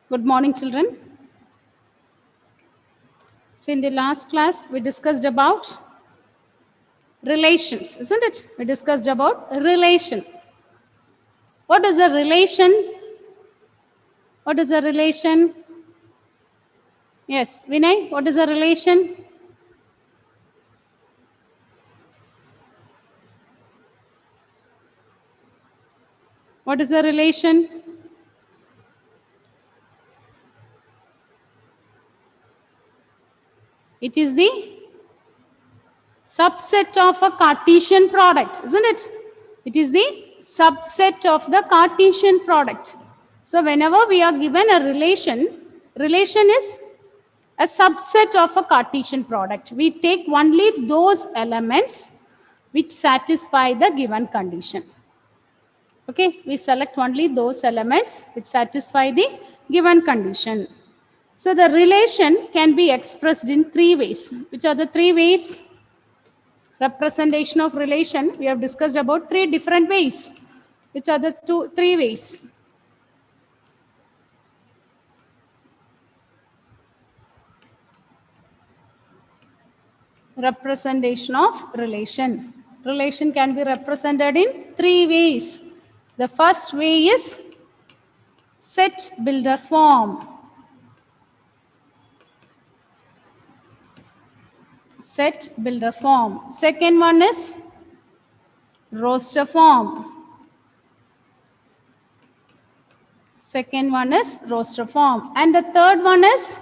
Good morning, children. So, in the last class, we discussed about relations, isn't it? We discussed about relation. What is a relation? What is a relation? Yes, Vinay, what is a relation? What is a relation? It is the subset of a Cartesian product, isn't it? It is the subset of the Cartesian product. So, whenever we are given a relation is a subset of a Cartesian product. We take only those elements which satisfy the given condition. Okay, we select only those elements which satisfy the given condition. So the relation can be expressed in three ways. Which are the three ways? Representation of relation, we have discussed about three different ways. Which are the three ways? Representation of relation. Relation can be represented in three ways. The first way is set builder form. Set builder form. Second one is roster form. Second one is roster form. And the third one is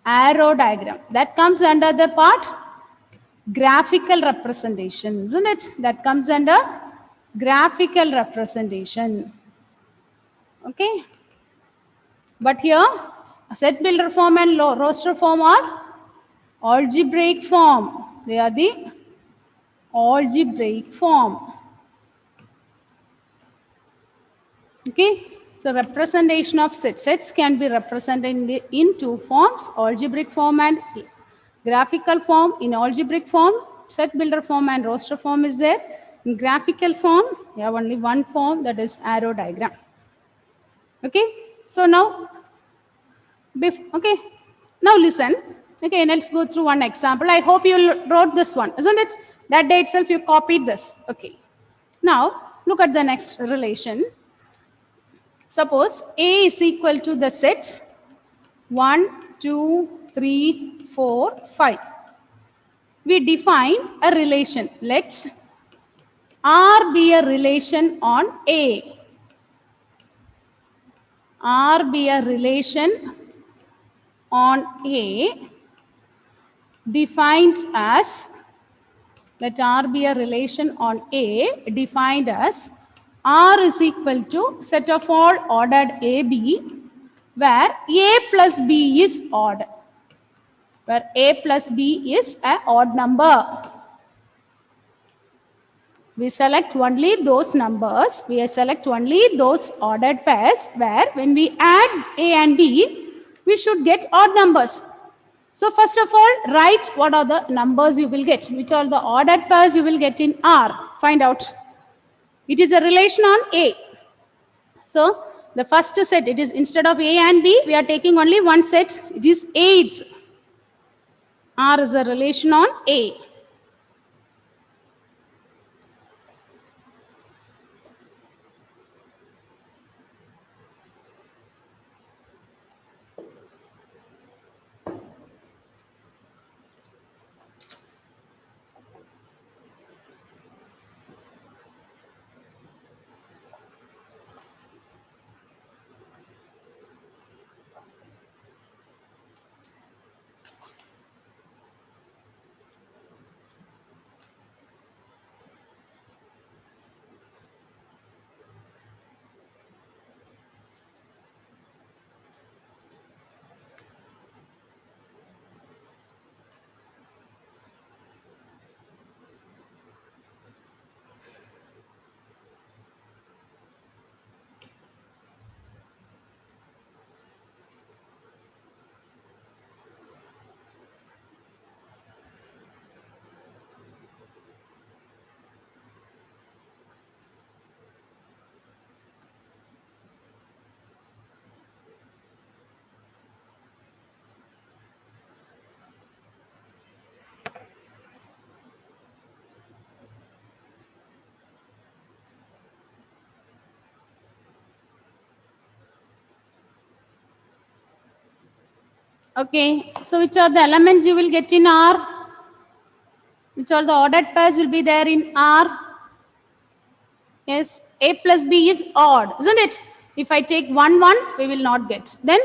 arrow diagram. That comes under the part graphical representation, isn't it? That comes under graphical representation. Okay. But here, set builder form and roster form are algebraic form. They are the algebraic form. Okay. So representation of sets. Sets can be represented in two forms, algebraic form and graphical form. In algebraic form, set builder form and roster form is there. In graphical form, you have only one form, that is arrow diagram. Okay. So now, okay. Now listen. Okay, let's go through one example. I hope you wrote this one, isn't it? That day itself you copied this. Okay. Now, look at the next relation. Suppose A is equal to the set 1, 2, 3, 4, 5. We define a relation. Let R be a relation on A. R be a relation on A defined as, let R be a relation on A defined as R is equal to set of all ordered AB where A plus B is odd. Where A plus B is an odd number. We select only those numbers, we select only those ordered pairs where when we add A and B, we should get odd numbers. So first of all, write what are the numbers you will get, which are the ordered pairs you will get in R. Find out. It is a relation on A. So the first set, it is instead of A and B, we are taking only one set. It is A. R is a relation on A. Okay, so which are the elements you will get in R? Which all the ordered pairs will be there in R? Yes, A plus B is odd, isn't it? If I take 1, 1, we will not get. Then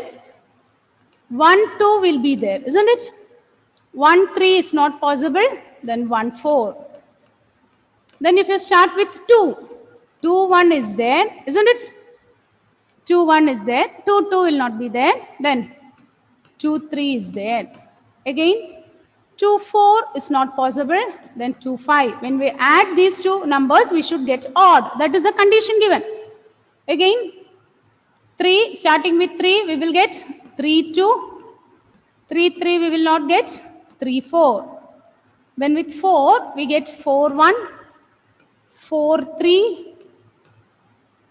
1, 2 will be there, isn't it? 1, 3 is not possible. Then 1, 4. Then if you start with 2, 2, 1 is there, isn't it? 2, 1 is there. 2, 2 will not be there. Then 2, 3 is there. Again, 2, 4 is not possible. Then 2, 5. When we add these two numbers, we should get odd. That is the condition given. Again, 3, starting with 3, we will get 3, 2. 3, 3, we will not get 3, 4. Then with 4, we get 4, 1, 4, 3,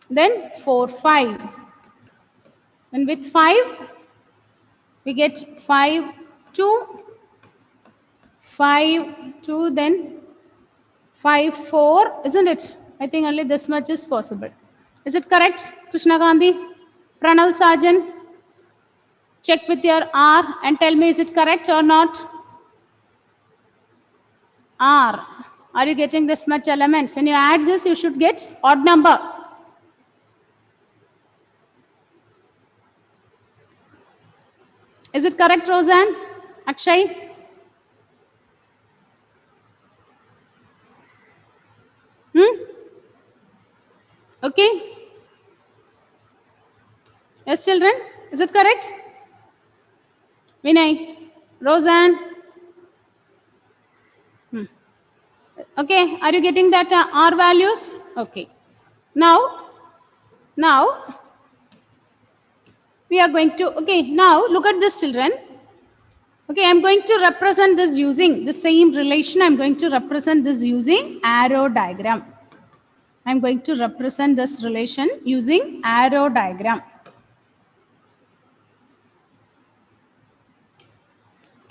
then 4, 5. And with 5, we get 5, 2, 5, 2, then 5, 4, isn't it? I think only this much is possible. Is it correct, Krishna Gandhi? Pranav Sajan, check with your R and tell me is it correct or not? R. Are you getting this much elements? When you add this, you should get odd number. Is it correct, Roseanne? Akshay? Okay. Yes, children? Is it correct? Vinay? Roseanne? Okay. Are you getting that R values? Okay. Now we are going to, okay, now look at this, children. Okay, I'm going to represent this using the same relation. I'm going to represent this using arrow diagram. I'm going to represent this relation using arrow diagram.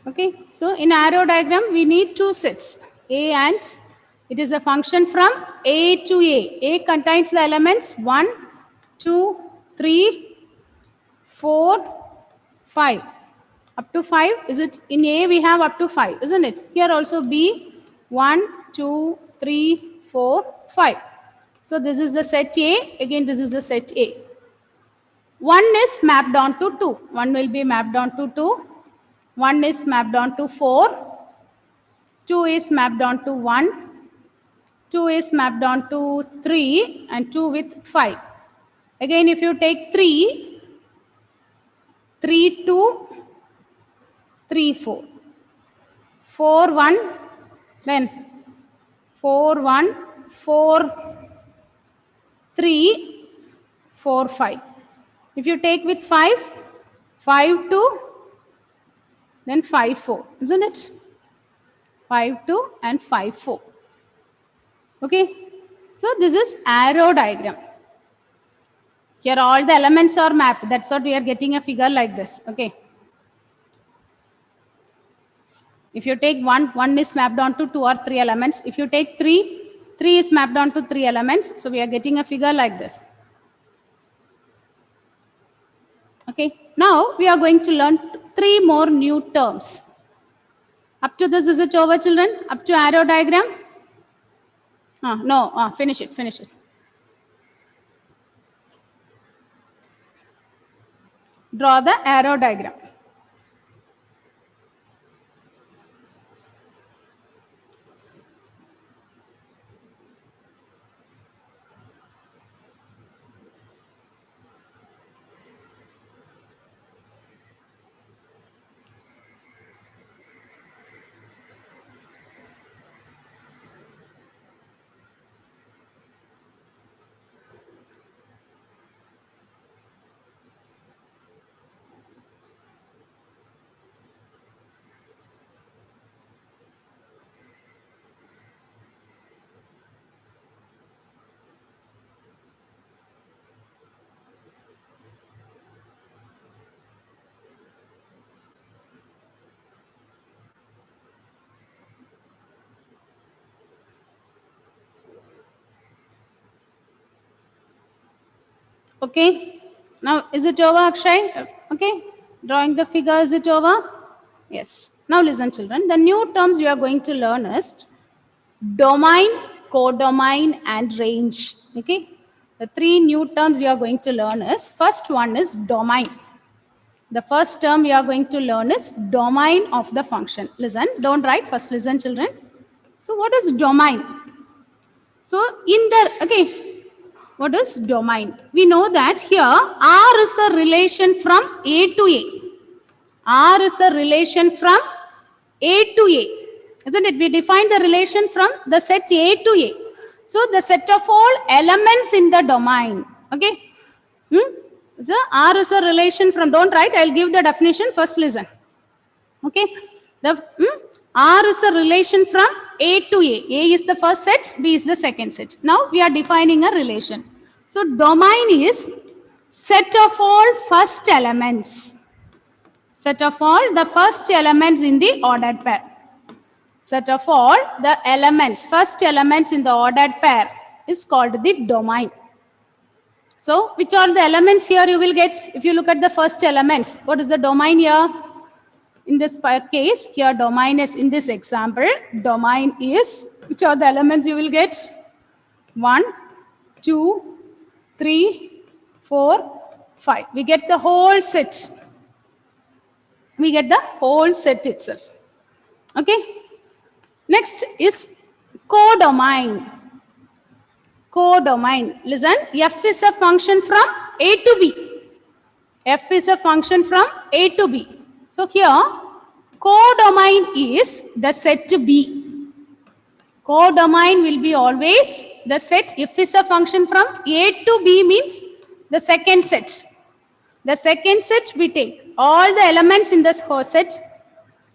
Okay, so in arrow diagram, we need two sets, A and it is a function from A to A. A contains the elements 1, 2, 3, 4, 5. Up to 5, is it? In A, we have up to 5, isn't it? Here also B, 1, 2, 3, 4, 5. So this is the set A. Again, this is the set A. 1 is mapped onto 2. 1 will be mapped onto 2. 1 is mapped onto 4. 2 is mapped onto 1. 2 is mapped onto 3 and 2 with 5. Again, if you take 3, 3, 2, 3, 4. 4, 1, then 4, 1, 4, 3, 4, 5. If you take with 5, 5, 2, then 5, 4, isn't it? 5, 2 and 5, 4. Okay, so this is arrow diagram. Here all the elements are mapped. That's what we are getting a figure like this. Okay. If you take 1, 1 is mapped onto 2 or 3 elements. If you take 3, 3 is mapped onto 3 elements. So we are getting a figure like this. Okay. Now we are going to learn 3 more new terms. Up to this, is it over, children? Up to arrow diagram? No, finish it, finish it. Draw the arrow diagram. Okay. Now, is it over, Akshay? Okay. Drawing the figure, is it over? Yes. Now listen children, the new terms you are going to learn is domain, codomain and range. Okay. The three new terms you are going to learn is, first one is domain. The first term you are going to learn is domain of the function. Listen, don't write, first listen children. So what is domain? So what is domain? We know that here R is a relation from A to A. R is a relation from A to A. Isn't it? We define the relation from the set A to A. So the set of all elements in the domain. Okay. So R is a relation from, don't write, I'll give the definition, first listen. Okay. R is a relation from A to A. A is the first set, B is the second set. Now we are defining a relation. So domain is set of all first elements. Set of all the first elements in the ordered pair. Set of all the elements, first elements in the ordered pair is called the domain. So, which are the elements here you will get? If you look at the first elements, what is the domain here? In this case, here domain is, in this example, domain is, which are the elements you will get? 1, 2, 3, 4, 5. We get the whole set. We get the whole set itself. Okay. Next is codomain. Codomain. Listen, f is a function from A to B. F is a function from A to B. So here, codomain is the set B. Codomain will be always the set. F is a function from A to B means the second set. The second set we take all the elements in this set.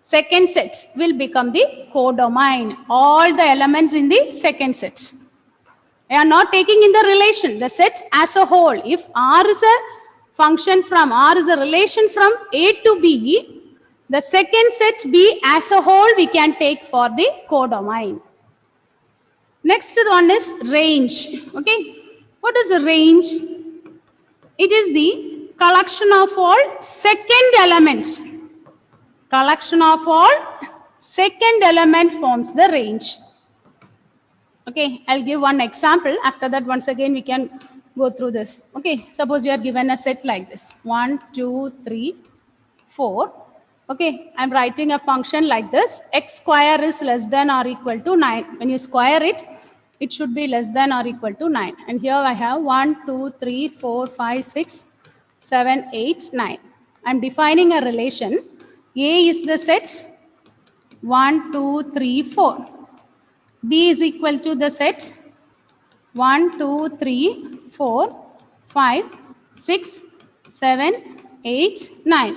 Second set will become the codomain. All the elements in the second set. I am not taking in the relation, the set as a whole. If R is a function from, R is a relation from A to B, the second set B as a whole we can take for the codomain. Next one is range. Okay. What is a range? It is the collection of all second elements. Collection of all second element forms the range. Okay, I'll give one example. After that, once again, we can go through this. Okay, suppose you are given a set like this. 1, 2, 3, 4. Okay, I'm writing a function like this. X square is less than or equal to 9. When you square it, it should be less than or equal to 9. And here I have 1, 2, 3, 4, 5, 6, 7, 8, 9. I'm defining a relation. A is the set 1, 2, 3, 4. B is equal to the set 1, 2, 3, 4, 5, 6, 7, 8, 9.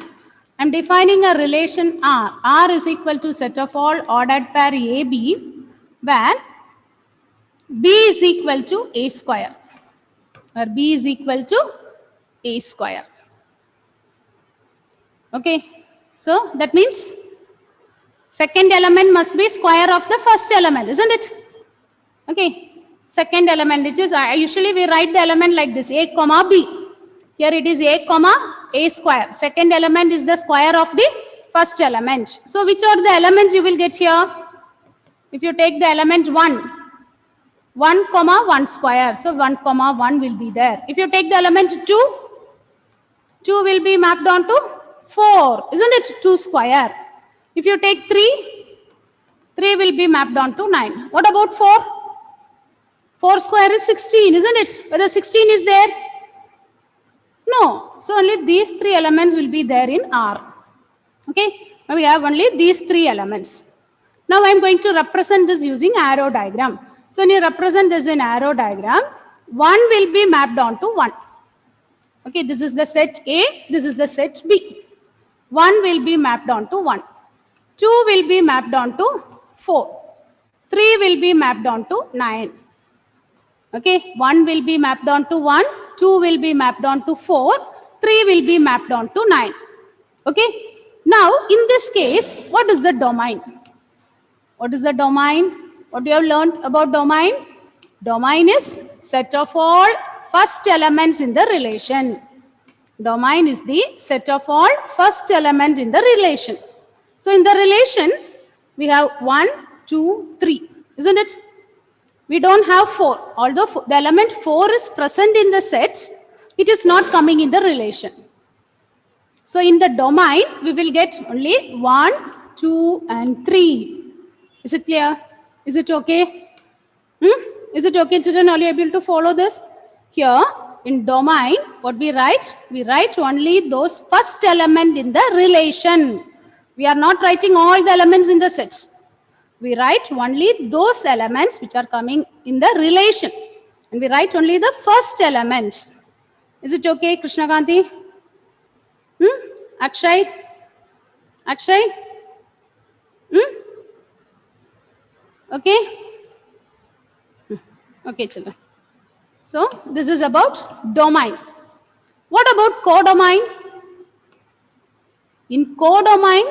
I'm defining a relation R. R is equal to set of all ordered pair AB, where B is equal to A square. Where B is equal to A square. Okay. So that means second element must be square of the first element, isn't it? Okay. Second element, which is, usually we write the element like this, A comma B. Here it is A comma A square. Second element is the square of the first element. So which are the elements you will get here? If you take the element 1, 1 comma 1 square. So 1 comma 1 will be there. If you take the element 2, 2 will be mapped onto 4. Isn't it? 2 square. If you take 3, 3 will be mapped onto 9. What about 4? 4 square is 16, isn't it? Whether 16 is there? No. So only these 3 elements will be there in R. Okay. Now we have only these 3 elements. Now I am going to represent this using arrow diagram. So when you represent this in arrow diagram, 1 will be mapped onto 1. Okay, this is the set A, this is the set B. 1 will be mapped onto 1. 2 will be mapped onto 4. 3 will be mapped onto 9. Okay, 1 will be mapped onto 1, 2 will be mapped onto 4, 3 will be mapped onto 9. Okay, now in this case, what is the domain? What is the domain? What you have learned about domain? Domain is set of all first elements in the relation. Domain is the set of all first element in the relation. So in the relation, we have 1, 2, 3, isn't it? We don't have 4. Although the element 4 is present in the set, it is not coming in the relation. So in the domain, we will get only 1, 2, and 3. Is it clear? Is it okay? Is it okay, children? Are you able to follow this? Here, in domain, what we write? We write only those first element in the relation. We are not writing all the elements in the set. We write only those elements which are coming in the relation. And we write only the first element. Is it okay, Krishna Gandhi? Akshay? Akshay? Okay? Okay, children. So, this is about domain. What about codomain? In codomain,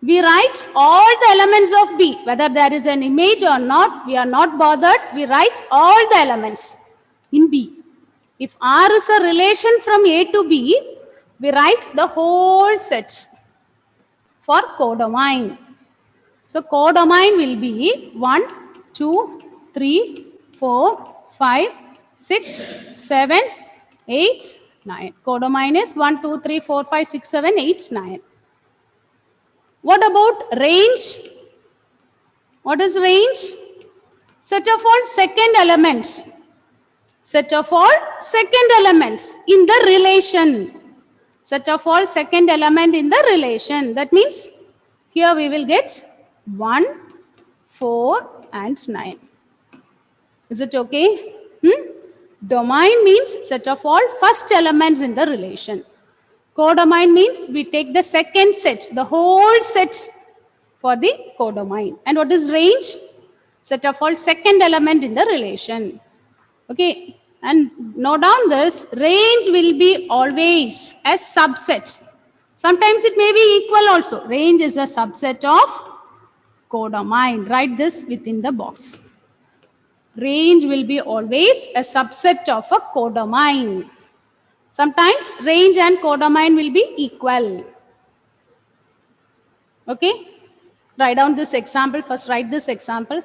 we write all the elements of B. Whether there is an image or not, we are not bothered. We write all the elements in B. If R is a relation from A to B, we write the whole set for codomain. So codomain will be 1, 2, 3, 4, 5, 6, 7, 8, 9. Codomain is 1, 2, 3, 4, 5, 6, 7, 8, 9. What about range? What is range? Set of all second elements. Set of all second elements in the relation. Set of all second element in the relation. That means here we will get 1, 4, and 9. Is it okay? Domain means set of all first elements in the relation. Codomain means we take the second set, the whole set for the codomain. And what is range? Set of all second element in the relation. Okay, and note down this, range will be always a subset. Sometimes it may be equal also. Range is a subset of codomain. Write this within the box. Range will be always a subset of a codomain. Sometimes range and codomain will be equal. Okay? Write down this example. First write this example.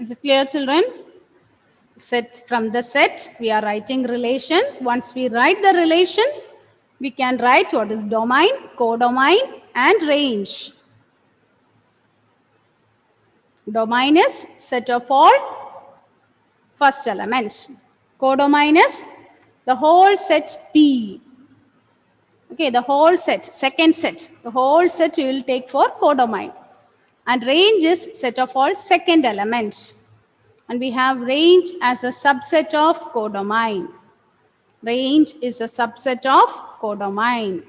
Is it clear, children? Set from the set, we are writing relation. Once we write the relation, we can write what is domain, codomain, and range. Domain is set of all first elements. Codomain is the whole set P. Okay, the whole set, second set. The whole set you will take for codomain. And range is set of all second elements. And we have range as a subset of codomain. Range is a subset of codomain.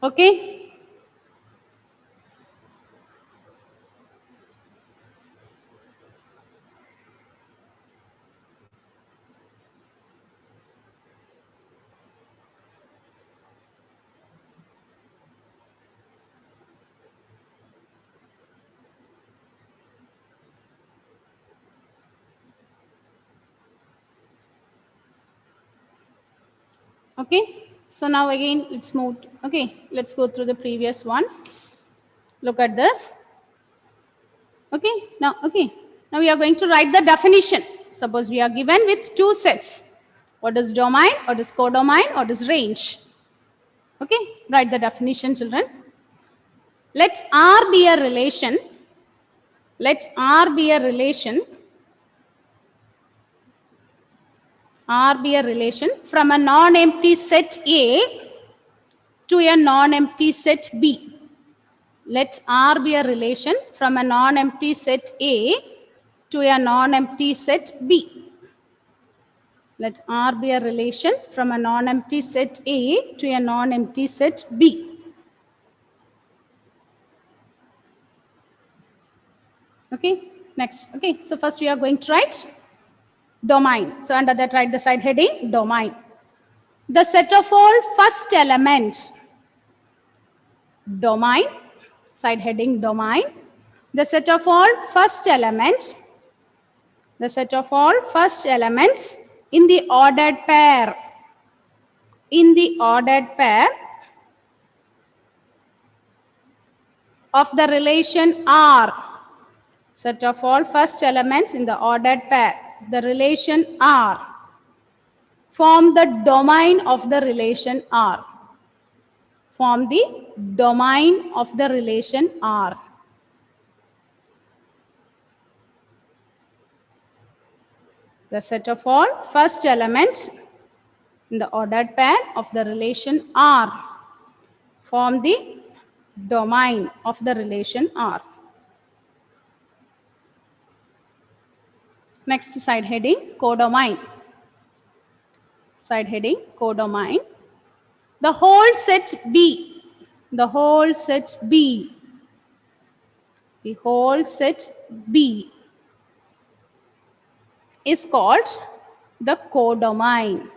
Okay. Okay. So now again, let's move. Okay, let's go through the previous one. Look at this. Okay. Now we are going to write the definition. Suppose we are given with two sets. What is domain? What is codomain? What is range? Okay. Write the definition, children. Let R be a relation. Let R be a relation. R be a relation from a non-empty set A to a non-empty set B. Let R be a relation from a non-empty set A to a non-empty set B. Let R be a relation from a non-empty set A to a non-empty set B. Okay, next. Okay, so first we are going to write domain. So under that, write the side heading domain. The set of all first element. Domain, side heading domain. The set of all first element. The set of all first elements in the ordered pair. In the ordered pair of the relation R. Set of all first elements in the ordered pair. The relation R. Form the domain of the relation R. Form the domain of the relation R. The set of all first elements in the ordered pair of the relation R form the domain of the relation R. Next side heading codomain. Side heading codomain. The whole set B. The whole set B. The whole set B is called the codomain.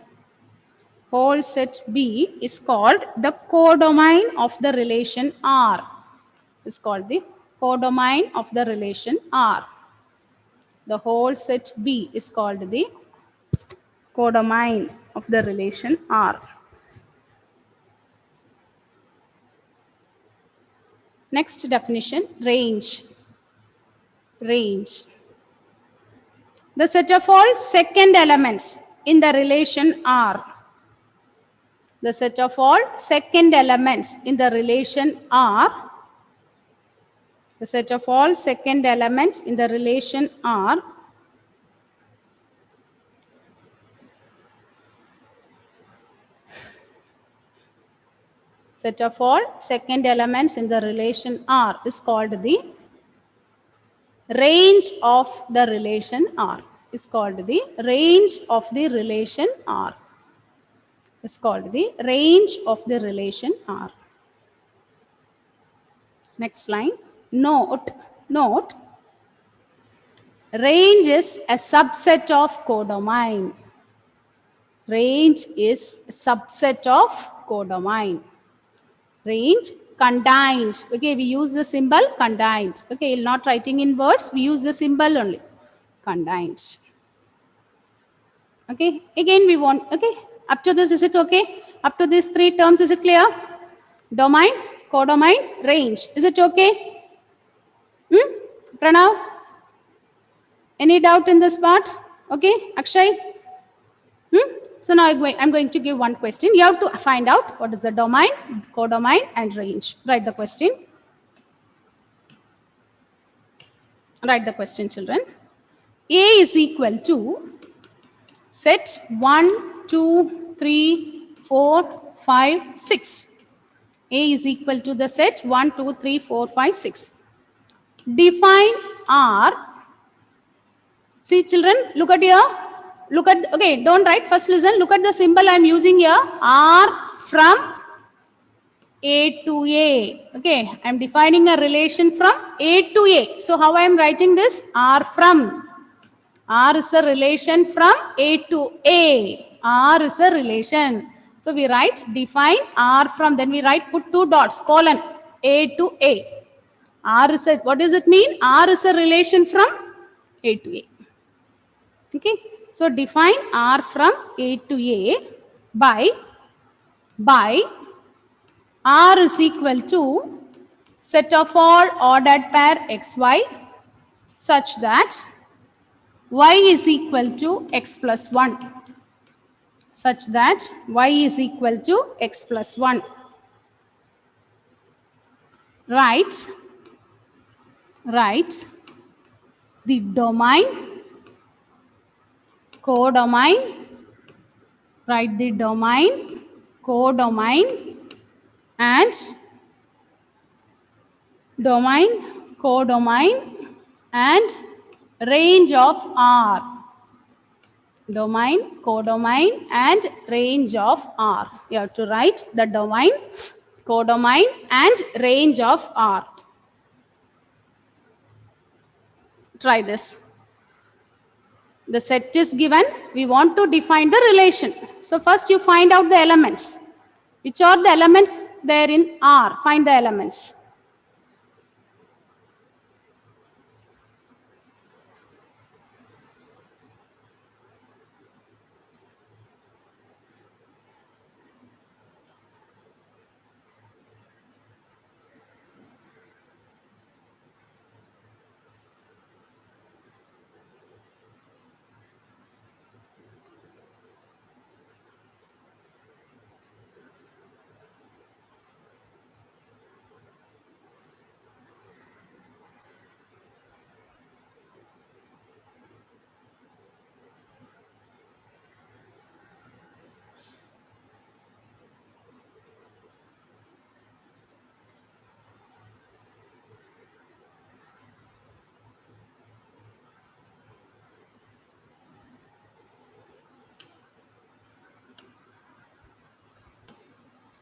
Whole set B is called the codomain of the relation R. Is called the codomain of the relation R. The whole set B is called the codomain of the relation R. Next definition, range. Range. The set of all second elements in the relation R. The set of all second elements in the relation R. The set of all second elements in the relation R set of all second elements in the relation R is called the range of the relation R. Is called the range of the relation R. Is called the range of the relation R. Next line. Note. Range is a subset of codomain. Range is a subset of codomain. Range contains. Okay, we use the symbol contains. Okay, not writing in words, we use the symbol only. Contains. Okay, again we want. Okay, up to this, is it okay? Up to these three terms, is it clear? Domain, codomain, range. Is it okay? Pranav? Any doubt in this part? Okay, Akshay? So now I'm going to give one question. You have to find out what is the domain, codomain, and range. Write the question. Write the question, children. A is equal to set 1, 2, 3, 4, 5, 6. A is equal to the set 1, 2, 3, 4, 5, 6. Define R. See, children, look at here. Look at, okay, don't write, first listen. Look at the symbol I'm using here. R from A to A. Okay, I am defining a relation from A to A. So how I am writing this? R from. R is a relation from A to A. R is a relation. So we write define R from, then we write put two dots, colon, A to A. R is a, what does it mean? R is a relation from A to A. Okay, so define R from A to A by R is equal to set of all ordered pair xy such that y is equal to x plus 1, such that y is equal to x plus 1. Write the domain, codomain, write the domain, codomain and domain, codomain and range of R. Domain, codomain and range of R. You have to write the domain, codomain and range of R. Try this. The set is given. We want to define the relation. So first you find out the elements. Which are the elements there in R? Find the elements.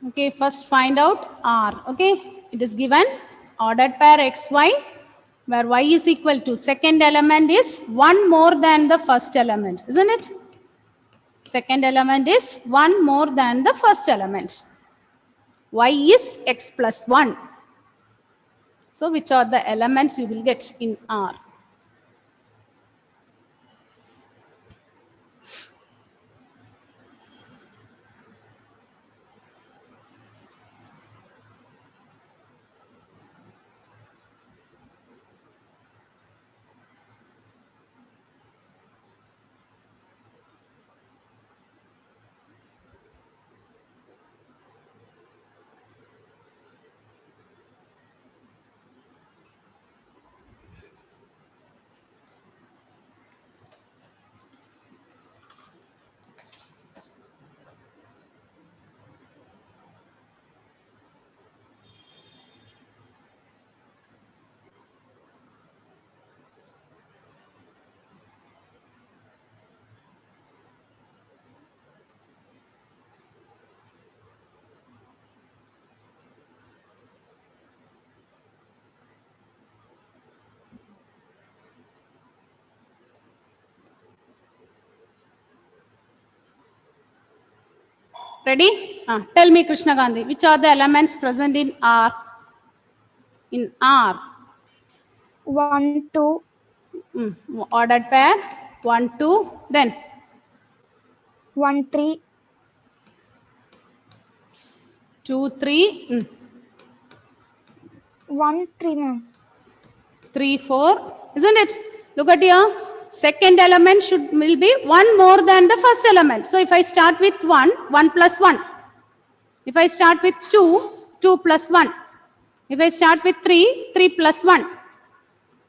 Okay, first find out R. Okay, it is given ordered pair xy where y is equal to second element is 1 more than the first element, isn't it? Second element is 1 more than the first element. Y is x plus 1. So which are the elements you will get in R? Ready? Tell me, Krishna Gandhi, which are the elements present in R? In R. 1, 2. Ordered pair. 1, 2. Then 1, 3. 2, 3. 1, 3, ma'am. 3, 4. Isn't it? Look at here. Second element will be 1 more than the first element. So if I start with 1, 1 plus 1. If I start with 2, 2 plus 1. If I start with 3, 3 plus 1.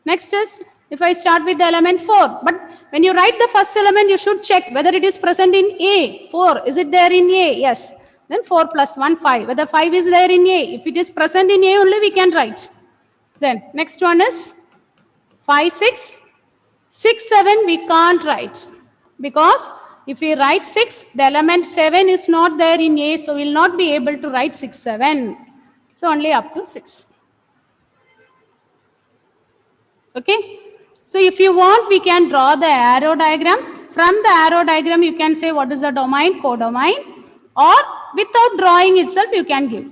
Next is if I start with the element 4. But when you write the first element, you should check whether it is present in A. 4. Is it there in A? Yes. Then 4 plus 1, 5. Whether 5 is there in A. If it is present in A only, we can write. Then next one is 5, 6. 6, 7 we can't write. Because if we write 6, the element 7 is not there in A. So we will not be able to write 6, 7. So only up to 6. Okay. So if you want, we can draw the arrow diagram. From the arrow diagram, you can say what is the domain, codomain, or without drawing itself, you can give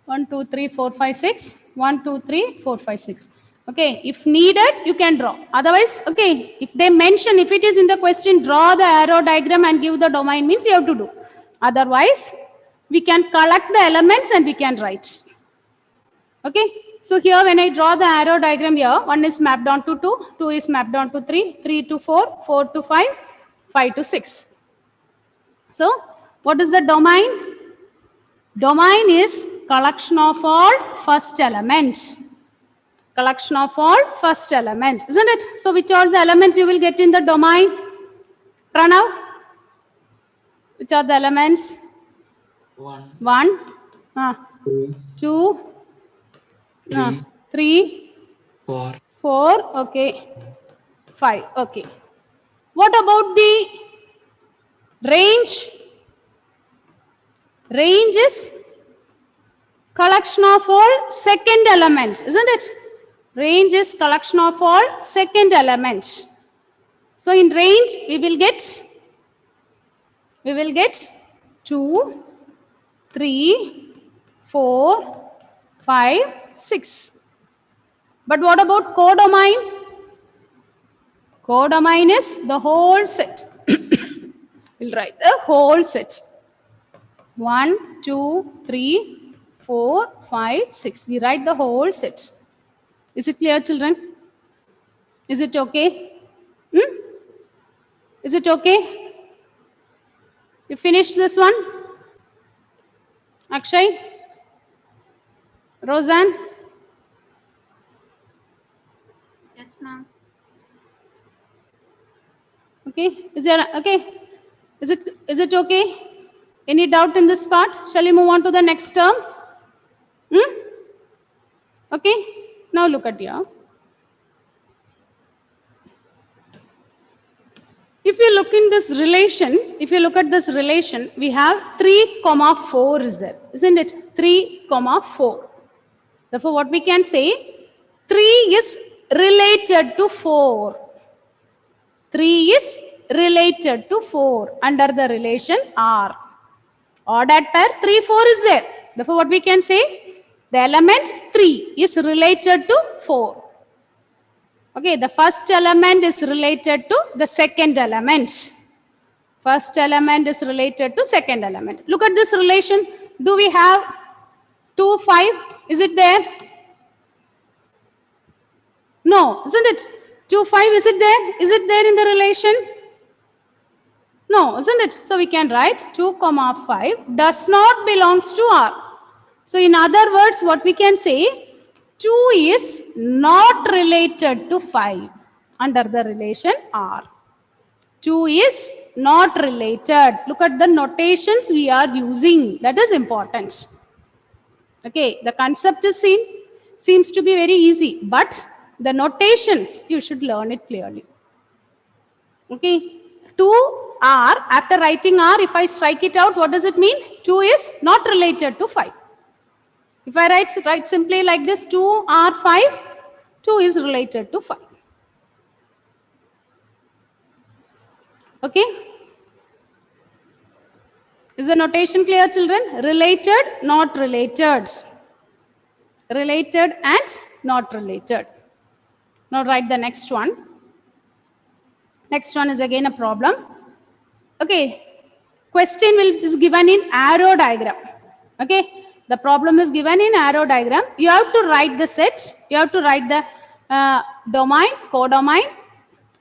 1, 2, 3, 4, 5, 6. 1, 2, 3, 4, 5, 6. Okay. If needed, you can draw. Otherwise, okay, if they mention, if it is in the question, draw the arrow diagram and give the domain, means you have to do. Otherwise, we can collect the elements and we can write. Okay. So here when I draw the arrow diagram here, 1 is mapped onto 2, 2 is mapped onto 3, 3 to 4, 4 to 5, 5 to 6. So what is the domain? Domain is collection of all first elements. Collection of all first element, isn't it? So which are the elements you will get in the domain? Pranav? Which are the elements? 1, 2, 3, 4, okay, 5, okay. What about the range? Range is collection of all second elements, isn't it? Range is collection of all second elements. So in range, we will get 2, 3, 4, 5, 6. But what about codomain? Codomain is the whole set. We'll write the whole set. 1, 2, 3, 4, 5, 6. We write the whole set. Is it clear, children? Is it okay? Is it okay? You finished this one? Akshay? Roseanne? Yes, ma'am. Okay. Is it okay? Any doubt in this part? Shall we move on to the next term? Okay. Now look at here. If you look in this relation, we have 3, 4 is there, isn't it? 3, 4. Therefore, what we can say, 3 is related to 4. 3 is related to 4 under the relation R. Ordered pair 3, 4 is there. Therefore, what we can say, the element 3 is related to 4. Okay, the first element is related to the second element. First element is related to second element. Look at this relation. Do we have 2, 5? Is it there? No, isn't it? 2, 5, is it there? Is it there in the relation? No, isn't it? So we can write 2, 5 does not belongs to R. So in other words, what we can say, 2 is not related to 5 under the relation R. 2 is not related. Look at the notations we are using. That is important. Okay, the concept is seems to be very easy, but the notations, you should learn it clearly. Okay, 2 R, after writing R, if I strike it out, what does it mean? 2 is not related to 5. If I write simply like this, 2 R 5, 2 is related to 5. Okay? Is the notation clear, children? Related, not related. Related and not related. Now write the next one. Next one is again a problem. Okay. Question is given in arrow diagram. Okay. The problem is given in arrow diagram. You have to write the set. You have to write the domain, codomain,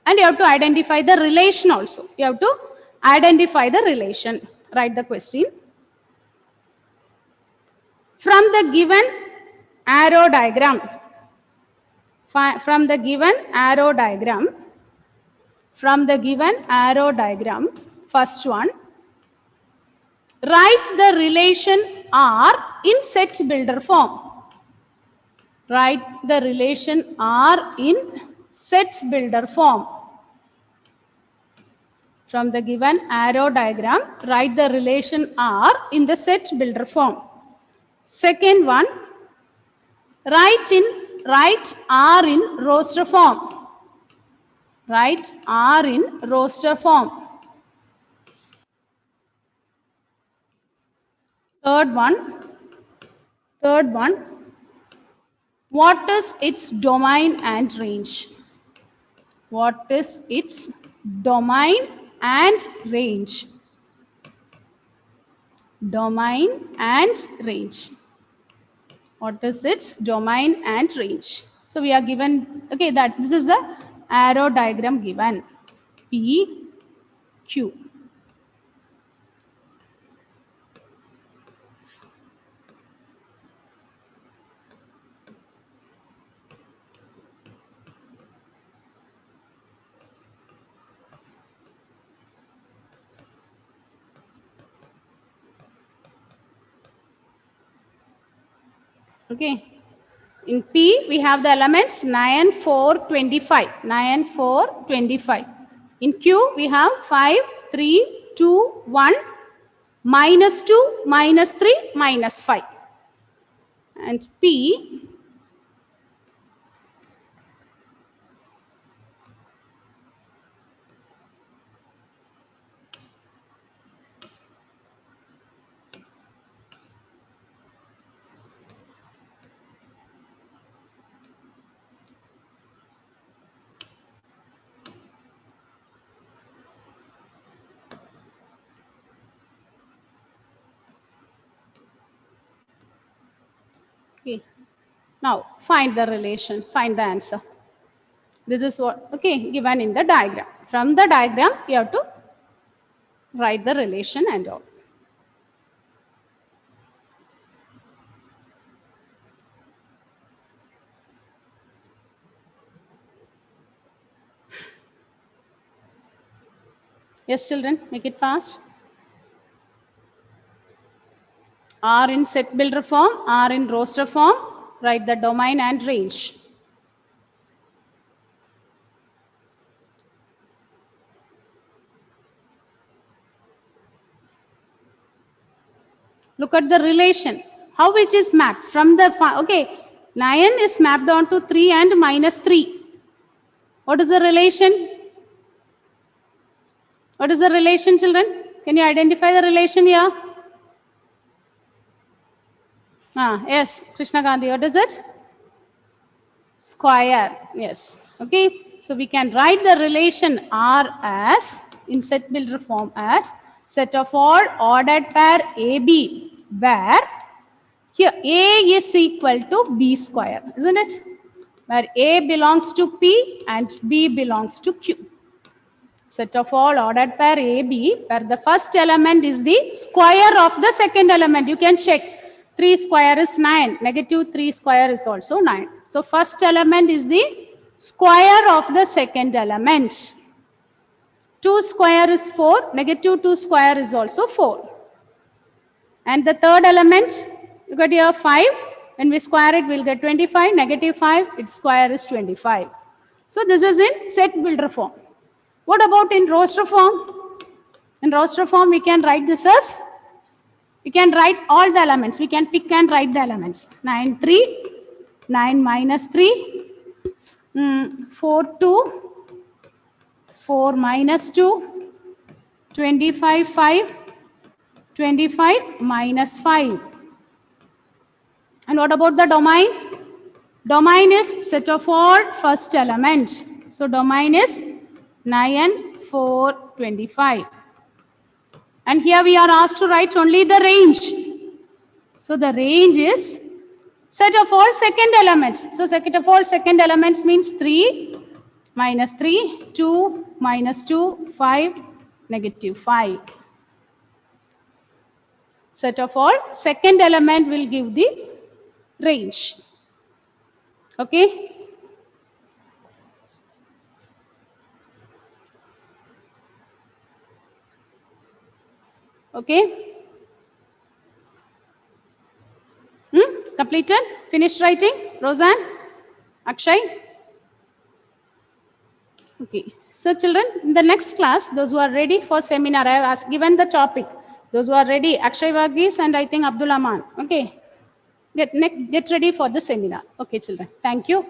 and you have to identify the relation also. You have to identify the relation. Write the question. From the given arrow diagram, first one, write the relation R in set builder form. Write the relation R in set builder form. From the given arrow diagram, write the relation R in the set builder form. Second one, write R in roster form. Write R in roster form. Third one, what is its domain and range? What is its domain and range? Domain and range. What is its domain and range? So we are given, okay, that this is the arrow diagram given. P, Q. Okay. In P, we have the elements 9, 4, 25. 9, 4, 25. In Q, we have 5, 3, 2, 1, minus 2, minus 3, minus 5. And P, okay. Now find the relation, find the answer. This is what, okay, given in the diagram. From the diagram, you have to write the relation and all. Yes, children, make it fast. R in set builder form, R in roster form, write the domain and range. Look at the relation. How which is mapped from the, okay, 9 is mapped onto 3 and minus 3. What is the relation? What is the relation, children? Can you identify the relation here? Yes, Krishna Gandhi, what is it? Square, yes. Okay, so we can write the relation R as, in set builder form, as set of all ordered pair AB, where here A is equal to B square, isn't it? Where A belongs to P and B belongs to Q. Set of all ordered pair AB, where the first element is the square of the second element. You can check. 3 square is 9. Negative 3 square is also 9. So first element is the square of the second element. 2 square is 4. Negative 2 square is also 4. And the third element, you got here 5. When we square it, we'll get 25. Negative 5, its square is 25. So this is in set builder form. What about in roster form? In roster form, we can write this as, we can write all the elements. We can pick and write the elements. 9, 3, 9 minus 3, 4, 2, 4 minus 2, 25, 5, 25 minus 5. And what about the domain? Domain is set of all first element. So domain is 9, 4, 25. And here we are asked to write only the range. So the range is set of all second elements. So set of all second elements means 3, minus 3, 2, minus 2, 5, negative 5. Set of all second element will give the range. Okay? Okay? Completed? Finished writing? Roseanne? Akshay? Okay. So children, in the next class, those who are ready for seminar, I have given the topic. Those who are ready, Akshay Varghese and I think Abdul Aman. Okay. get ready for the seminar. Okay, children. Thank you.